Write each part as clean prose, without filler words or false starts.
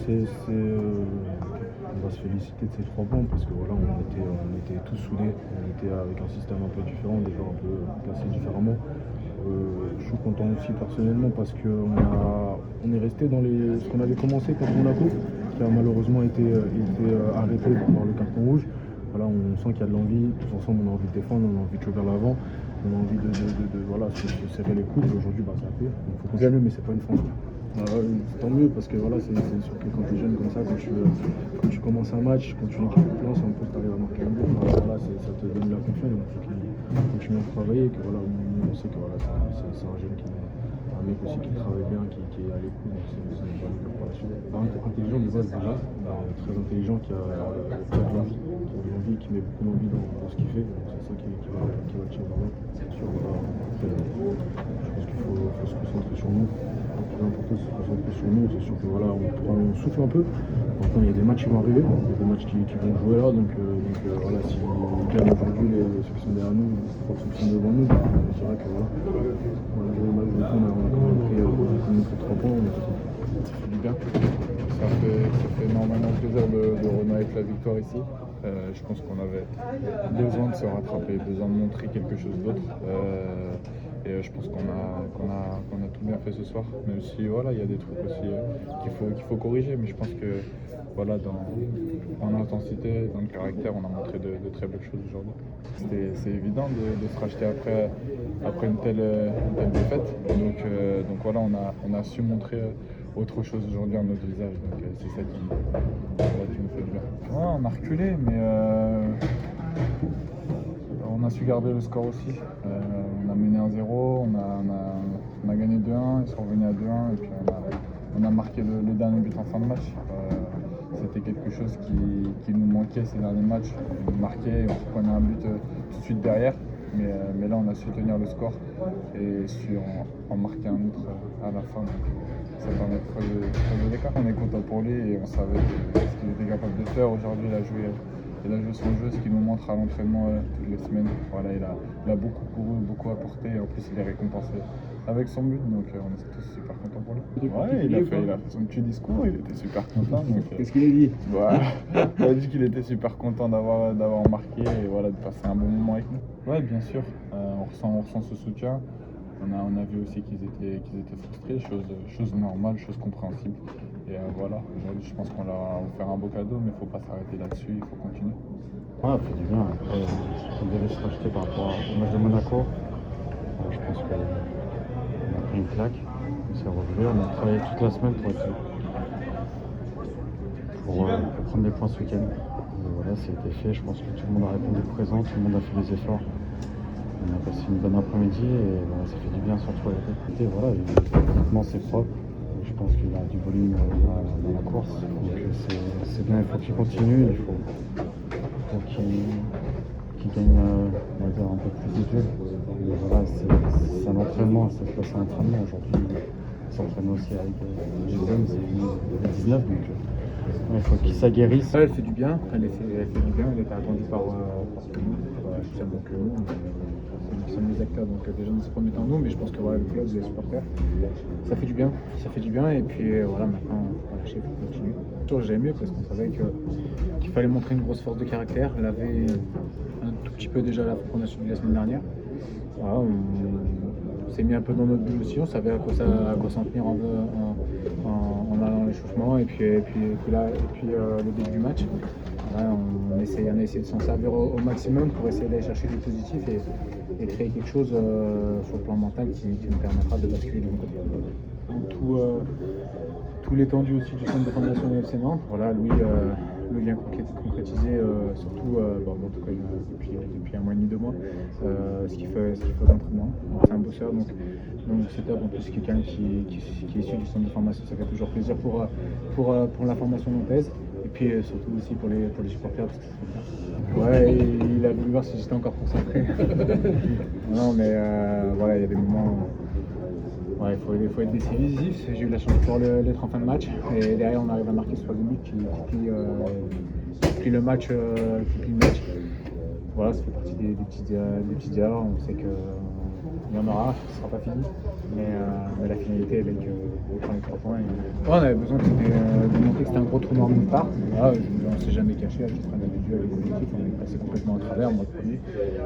On va se féliciter de ces 3 points parce que voilà, on était tous soudés, on était avec un système un peu différent, des joueurs un peu placés différemment. Je suis content aussi personnellement parce qu'on est resté dans ce qu'on avait commencé contre Monaco, qui a malheureusement été arrêté par le carton rouge. Voilà, on sent qu'il y a de l'envie, tous ensemble on a envie de défendre, on a envie de jouer vers l'avant, on a envie voilà, se serrer les coudes. Aujourd'hui, ça a fait. Il faut continuer, mais c'est pas une fin. Tant mieux parce que voilà, c'est sûr que quand tu es jeune comme ça, quand tu commences un match, quand tu es une équipe de confiance, en plus tu arrives à marquer un but, voilà, ça te donne de la confiance, donc il faut qu'il continue à travailler, que voilà, on sait que voilà, c'est un jeune un mec aussi qui travaille bien, qui est à l'écoute, donc c'est une bonne école pour la suite. Intelligent de base déjà, très intelligent, qui a de l'envie, qui met beaucoup d'envie dans ce qu'il fait, donc c'est ça qui va le tirer vers l'eau. C'est sûr, voilà, après, je pense qu'il faut se concentrer sur nous. Le plus important, c'est de se concentrer sur nous. C'est sûr que voilà, on souffle un peu. Maintenant, il y a des matchs qui vont arriver, il y a des matchs qui vont jouer là. Donc voilà, si on gagne aujourd'hui, ceux qui sont derrière nous, ceux qui sont devant nous, c'est vrai que voilà, on a joué le match, on a quand même pris 3 points. Ça fait du bien. Ça fait énormément plaisir de renouer avec la victoire ici. Je pense qu'on avait besoin de se rattraper, besoin de montrer quelque chose d'autre. Et je pense qu'on a tout bien fait ce soir. Même si voilà, il y a des trucs aussi qu'il faut corriger. Mais je pense que voilà, en intensité, dans le caractère, on a montré de très belles choses aujourd'hui. C'est évident de se racheter après une telle défaite. Donc voilà, on a su montrer autre chose aujourd'hui à notre visage. Donc c'est ça qui nous fait du bien. Ouais, on a reculé, mais on a su garder le score aussi. On a mené 1-0, on a gagné 2-1, ils sont revenus à 2-1 et puis on a marqué le dernier but en fin de match. C'était quelque chose qui nous manquait ces derniers matchs. On marquait, on prenait un but tout de suite derrière. Mais là, on a su tenir le score et su en marquer un autre à la fin. Donc, ça permet de creuser l'écart. On est content pour lui et on savait ce qu'il était capable de faire. Aujourd'hui, il a joué son jeu, ce qu'il nous montre à l'entraînement toutes les semaines. Voilà, il a beaucoup couru, beaucoup apporté et en plus, il est récompensé avec son but. Donc, on est tous super contents pour lui. Ouais, il a fait son petit discours, il était super content. Qu'est-ce qu'il a dit? Il a dit qu'il était super content d'avoir marqué et voilà, de passer un bon moment avec nous. Ouais, bien sûr, on ressent ce soutien. On a vu aussi qu'ils étaient frustrés, chose normale, chose compréhensible. Et voilà, aujourd'hui je pense qu'on leur a offert un beau cadeau, mais il ne faut pas s'arrêter là-dessus, il faut continuer. Ouais, ça fait du bien. Après, on devait se racheter par rapport au match de Monaco. Je pense qu'on a pris une claque, on s'est relevé, on a travaillé toute la semaine pour prendre des points ce week-end. Et voilà, c'était fait. Je pense que tout le monde a répondu présent, tout le monde a fait des efforts. On a passé une bonne après-midi et voilà, ça fait du bien surtout à la tête. Et voilà, physiquement c'est propre. Je pense qu'il a du volume dans la course. Donc c'est bien, il faut qu'il continue, il faut qu'il gagne on va dire, un peu plus de duels. Voilà, c'est un entraînement, ça se passe un entraînement aujourd'hui. Il s'entraîne aussi avec les jeunes, c'est 19 donc il faut qu'il s'aguerrisse. Elle fait du bien, elle fait du bien, elle était attendue par tout le monde. Je sais que nous, nous sommes les acteurs, donc déjà dans ce premier temps nous, mais je pense que voilà, le club, les supporters, ça fait du bien et puis voilà, maintenant il faut pas lâcher, il faut continuer. J'aimais mieux parce qu'on savait qu'il fallait montrer une grosse force de caractère, elle avait un tout petit peu déjà la qu'on a subi la semaine dernière. Voilà, on s'est mis un peu dans notre bulle aussi, on savait à quoi s'en tenir en allant à l'échauffement et puis le début du match. Voilà, on a essayé de s'en servir au maximum pour essayer d'aller chercher du positif et créer quelque chose sur le plan mental qui nous permettra de basculer de mon côté. Tout l'étendue aussi du centre de formation de FC Nantes. Voilà, Louis vient concrétiser surtout en tout cas, depuis un mois et demi, 2 mois, ce qu'il fait d'entraînement. C'est un bosseur, donc c'est top. En plus, c'est quelqu'un qui est issu du centre de formation, ça fait toujours plaisir pour la formation nantaise. Et puis surtout aussi pour les supporters parce que c'est bien. Ouais, il a voulu voir si j'étais encore concentré. Non mais voilà, il y a des moments où il faut être décisif. J'ai eu la chance de pouvoir l'être en fin de match et derrière on arrive à marquer ce 3 buts qui plie le match. Voilà, ça fait partie des petites erreurs. On sait qu'il y en aura, ce ne sera pas fini. mais la finalité avec on prend les 3 points. Ouais, on avait besoin de montrer que c'était un gros trou noir de notre part. Voilà, on ne s'est jamais caché à titre individuel et collectif, on est passé complètement à travers, moi le premier.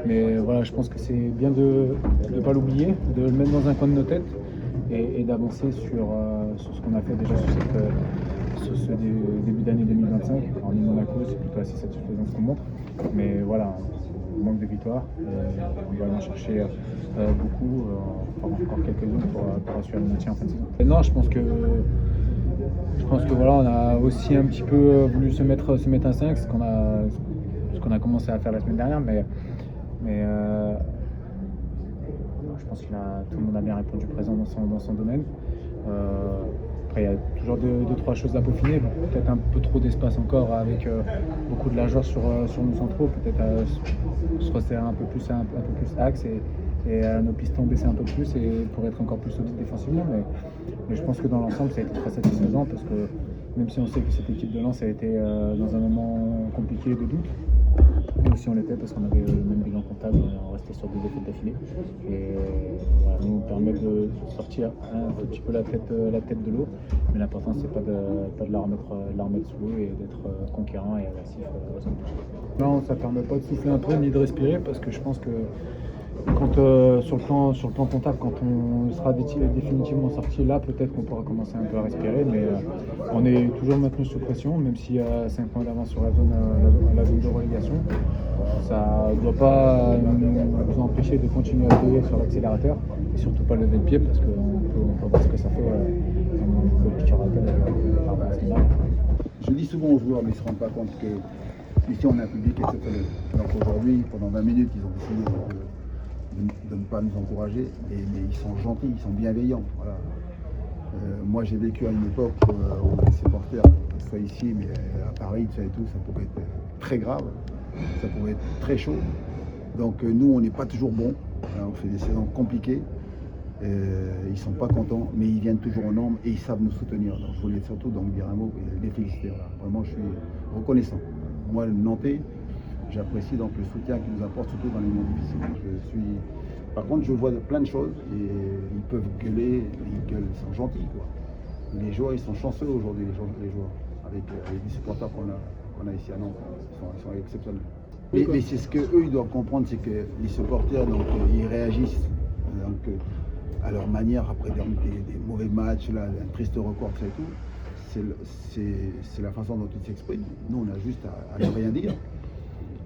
Mais voilà, je pense que c'est bien de ne pas l'oublier, de le mettre dans un coin de nos têtes et d'avancer sur ce qu'on a fait déjà sur ce début d'année 2025. En Monaco, c'est plutôt assez satisfaisant ce qu'on montre. Mais voilà, on manque de victoires. On doit aller en chercher beaucoup, encore quelques-unes pour assurer le maintien en fin de saison. Et non, je pense que voilà, on a aussi un petit peu voulu se mettre à 5, ce qu'on a commencé à faire la semaine dernière, mais je pense que tout le monde a bien répondu présent dans son domaine. Après, il y a toujours deux, trois choses à peaufiner. Peut-être un peu trop d'espace encore avec beaucoup de largeur sur nos centraux. Peut-être se resserrer un peu plus axe et nos pistons baisser un peu plus et pour être encore plus solide défensivement. Mais je pense que dans l'ensemble, ça a été très satisfaisant parce que même si on sait que cette équipe de Lens a été dans un moment compliqué de doute, nous aussi on l'était parce qu'on avait le même bilan comptable, on restait sur 2 défaites d'affilée. Et voilà, nous permet de sortir un petit peu la tête de l'eau, mais l'important c'est pas de la remettre sous l'eau et d'être conquérant et agressif. Non, ça permet pas de souffler un peu ni de respirer parce que je pense que quand sur le plan comptable, quand on sera définitivement sorti, là peut-être qu'on pourra commencer un peu à respirer, mais on est toujours maintenu sous pression, même s'il y a 5 points d'avance sur la zone de relégation. Ça ne doit pas nous empêcher de continuer à payer sur l'accélérateur et surtout pas lever le pied parce qu'on peut voir ce que ça fait comme le petit rappel à ce moment-là. Je dis souvent aux joueurs, mais ils ne se rendent pas compte que ici on a un public exceptionnel. Donc aujourd'hui, pendant 20 minutes, ils ont décidé de ne pas nous encourager, mais ils sont gentils, ils sont bienveillants. Voilà. Moi j'ai vécu à une époque où les supporters, soit ici, mais à Paris, tout ça et tout, ça pouvait être très grave, ça pouvait être très chaud. Donc nous on n'est pas toujours bons, on fait des saisons compliquées, ils ne sont pas contents, mais ils viennent toujours aux normes et ils savent nous soutenir. Donc je voulais surtout donc dire un mot et les féliciter. Voilà. Vraiment je suis reconnaissant. Moi le Nantais, j'apprécie donc le soutien qu'ils nous apportent, surtout dans les moments difficiles. Par contre, je vois plein de choses et ils peuvent gueuler, ils sont gentils, quoi. Les joueurs, ils sont chanceux aujourd'hui, les joueurs, avec les supporters qu'on a ici à Nantes, ils sont exceptionnels. Mais c'est ce qu'eux, ils doivent comprendre, c'est que les supporters, donc, ils réagissent donc, à leur manière après des mauvais matchs, là, un triste record, ça et tout. C'est la façon dont ils s'expriment. Nous, on a juste à ne rien dire.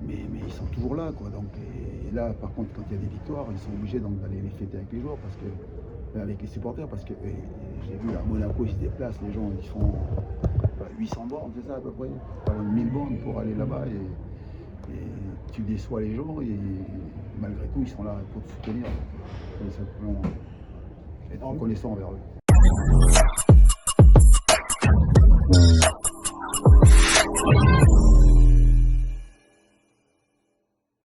Mais ils sont toujours là, quoi. Donc, et là, par contre, quand il y a des victoires, ils sont obligés donc d'aller les fêter avec les joueurs, avec les supporters, parce que j'ai vu à Monaco, ils se déplacent, les gens, ils font 800 bornes, c'est ça à peu près, 1000 bornes pour aller là-bas, et tu déçois les gens, et malgré tout, ils sont là pour te soutenir. Il faut simplement être reconnaissant envers eux.